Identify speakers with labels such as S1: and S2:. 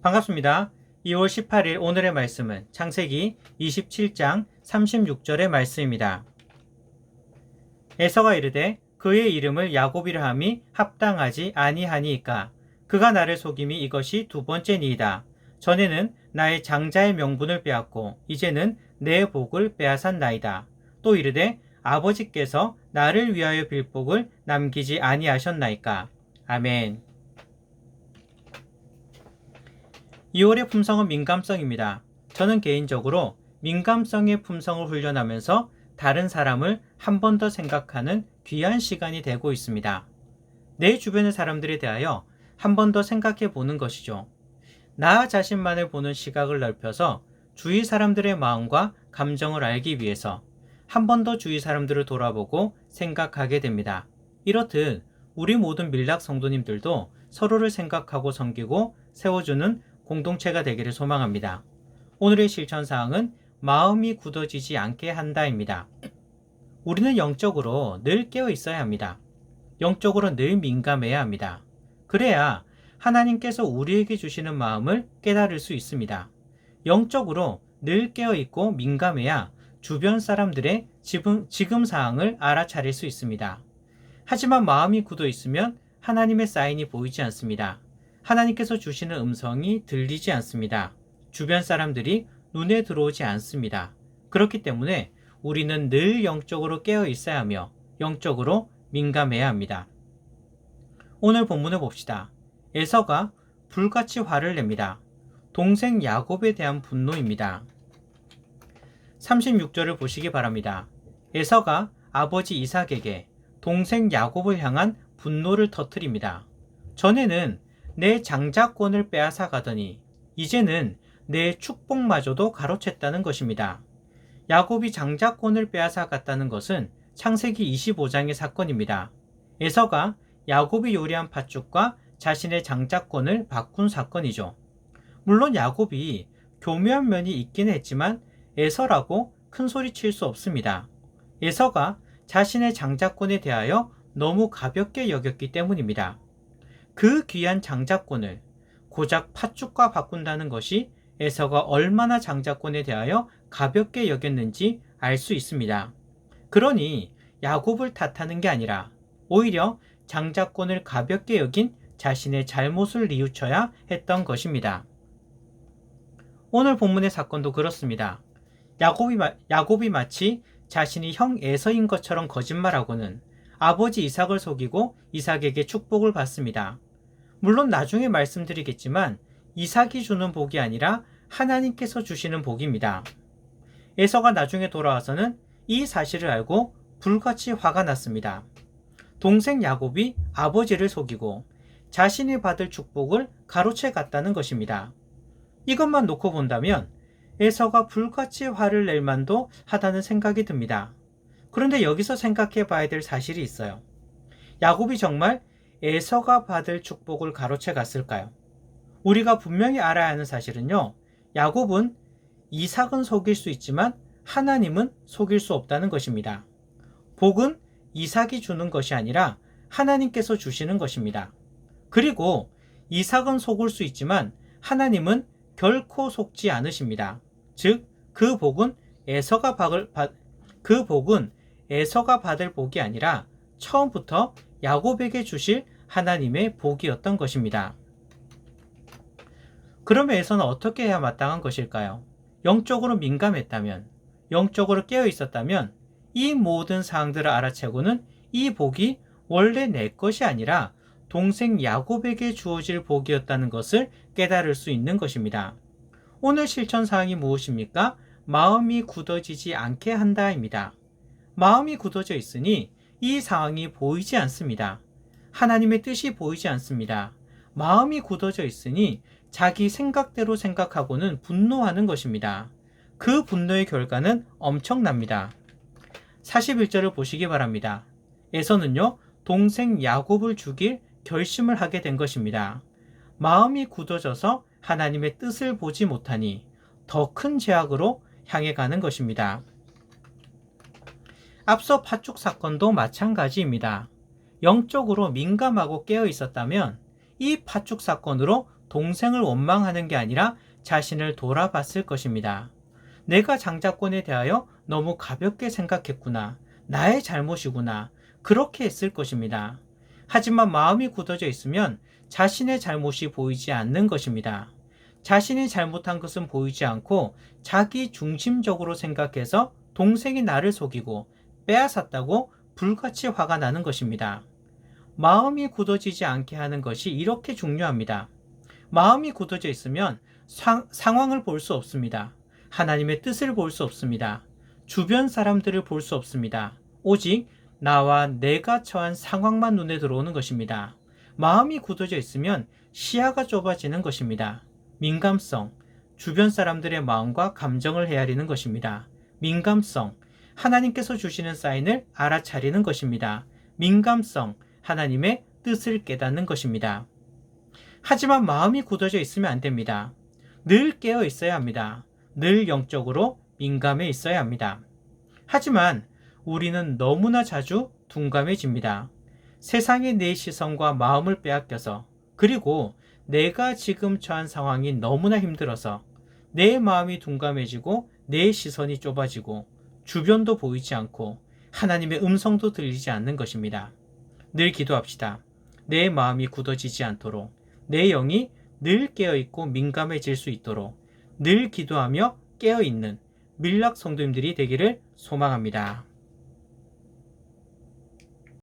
S1: 반갑습니다. 2월 18일 오늘의 말씀은 창세기 27장 36절의 말씀입니다. 에서가 이르되 그의 이름을 야곱이라 함이 합당하지 아니하니이까 그가 나를 속임이 이것이 두 번째니이다. 전에는 나의 장자의 명분을 빼앗고 이제는 내 복을 빼앗았나이다. 또 이르되 아버지께서 나를 위하여 빌복을 남기지 아니하셨나이까. 아멘. 2월의 품성은 민감성입니다. 저는 개인적으로 민감성의 품성을 훈련하면서 다른 사람을 한 번 더 생각하는 귀한 시간이 되고 있습니다. 내 주변의 사람들에 대하여 한 번 더 생각해 보는 것이죠. 나 자신만을 보는 시각을 넓혀서 주위 사람들의 마음과 감정을 알기 위해서 한 번 더 주위 사람들을 돌아보고 생각하게 됩니다. 이렇듯 우리 모든 밀락 성도님들도 서로를 생각하고 섬기고 세워주는 공동체가 되기를 소망합니다. 오늘의 실천사항은 마음이 굳어지지 않게 한다입니다. 우리는 영적으로 늘 깨어 있어야 합니다. 영적으로 늘 민감해야 합니다. 그래야 하나님께서 우리에게 주시는 마음을 깨달을 수 있습니다. 영적으로 늘 깨어 있고 민감해야 주변 사람들의 지금 사항을 알아차릴 수 있습니다. 하지만 마음이 굳어 있으면 하나님의 사인이 보이지 않습니다. 하나님께서 주시는 음성이 들리지 않습니다. 주변 사람들이 눈에 들어오지 않습니다. 그렇기 때문에 우리는 늘 영적으로 깨어 있어야 하며 영적으로 민감해야 합니다. 오늘 본문을 봅시다. 에서가 불같이 화를 냅니다. 동생 야곱에 대한 분노입니다. 36절을 보시기 바랍니다. 에서가 아버지 이삭에게 동생 야곱을 향한 분노를 터뜨립니다. 전에는 내 장자권을 빼앗아 가더니 이제는 내 축복마저도 가로챘다는 것입니다. 야곱이 장자권을 빼앗아 갔다는 것은 창세기 25장의 사건입니다. 에서가 야곱이 요리한 팥죽과 자신의 장자권을 바꾼 사건이죠. 물론 야곱이 교묘한 면이 있긴 했지만 에서라고 큰 소리 칠 수 없습니다. 에서가 자신의 장자권에 대하여 너무 가볍게 여겼기 때문입니다. 그 귀한 장자권을 고작 팥죽과 바꾼다는 것이 에서가 얼마나 장자권에 대하여 가볍게 여겼는지 알 수 있습니다. 그러니 야곱을 탓하는 게 아니라 오히려 장자권을 가볍게 여긴 자신의 잘못을 뉘우쳐야 했던 것입니다. 오늘 본문의 사건도 그렇습니다. 야곱이 마치 자신이 형 에서인 것처럼 거짓말하고는 아버지 이삭을 속이고 이삭에게 축복을 받습니다. 물론 나중에 말씀드리겠지만 이삭이 주는 복이 아니라 하나님께서 주시는 복입니다. 에서가 나중에 돌아와서는 이 사실을 알고 불같이 화가 났습니다. 동생 야곱이 아버지를 속이고 자신이 받을 축복을 가로채 갔다는 것입니다. 이것만 놓고 본다면 에서가 불같이 화를 낼 만도 하다는 생각이 듭니다. 그런데 여기서 생각해 봐야 될 사실이 있어요. 야곱이 정말 에서가 받을 축복을 가로채 갔을까요? 우리가 분명히 알아야 하는 사실은요. 야곱은 이삭은 속일 수 있지만 하나님은 속일 수 없다는 것입니다. 복은 이삭이 주는 것이 아니라 하나님께서 주시는 것입니다. 그리고 이삭은 속을 수 있지만 하나님은 결코 속지 않으십니다. 즉, 그 복은 에서가 받을 복이 아니라 처음부터 야곱에게 주실 하나님의 복이었던 것입니다. 그러면 에서는 어떻게 해야 마땅한 것일까요? 영적으로 민감했다면, 영적으로 깨어 있었다면 이 모든 사항들을 알아채고는 이 복이 원래 내 것이 아니라 동생 야곱에게 주어질 복이었다는 것을 깨달을 수 있는 것입니다. 오늘 실천사항이 무엇입니까? 마음이 굳어지지 않게 한다입니다. 마음이 굳어져 있으니 이 상황이 보이지 않습니다. 하나님의 뜻이 보이지 않습니다. 마음이 굳어져 있으니 자기 생각대로 생각하고는 분노하는 것입니다. 그 분노의 결과는 엄청납니다. 41절을 보시기 바랍니다. 에서는요, 동생 야곱을 죽일 결심을 하게 된 것입니다. 마음이 굳어져서 하나님의 뜻을 보지 못하니 더 큰 죄악으로 향해 가는 것입니다. 앞서 팥죽 사건도 마찬가지입니다. 영적으로 민감하고 깨어 있었다면 이 팥죽 사건으로 동생을 원망하는 게 아니라 자신을 돌아봤을 것입니다. 내가 장자권에 대하여 너무 가볍게 생각했구나. 나의 잘못이구나. 그렇게 했을 것입니다. 하지만 마음이 굳어져 있으면 자신의 잘못이 보이지 않는 것입니다. 자신이 잘못한 것은 보이지 않고 자기 중심적으로 생각해서 동생이 나를 속이고 빼앗았다고 불같이 화가 나는 것입니다. 마음이 굳어지지 않게 하는 것이 이렇게 중요합니다. 마음이 굳어져 있으면 상황을 볼 수 없습니다. 하나님의 뜻을 볼 수 없습니다. 주변 사람들을 볼 수 없습니다. 오직 나와 내가 처한 상황만 눈에 들어오는 것입니다. 마음이 굳어져 있으면 시야가 좁아지는 것입니다. 민감성, 주변 사람들의 마음과 감정을 헤아리는 것입니다. 민감성, 하나님께서 주시는 사인을 알아차리는 것입니다. 민감성, 하나님의 뜻을 깨닫는 것입니다. 하지만 마음이 굳어져 있으면 안 됩니다. 늘 깨어 있어야 합니다. 늘 영적으로 민감해 있어야 합니다. 하지만 우리는 너무나 자주 둔감해집니다. 세상의 내 시선과 마음을 빼앗겨서, 그리고 내가 지금 처한 상황이 너무나 힘들어서 내 마음이 둔감해지고 내 시선이 좁아지고 주변도 보이지 않고 하나님의 음성도 들리지 않는 것입니다. 늘 기도합시다. 내 마음이 굳어지지 않도록, 내 영이 늘 깨어있고 민감해질 수 있도록 늘 기도하며 깨어있는 밀락 성도님들이 되기를 소망합니다.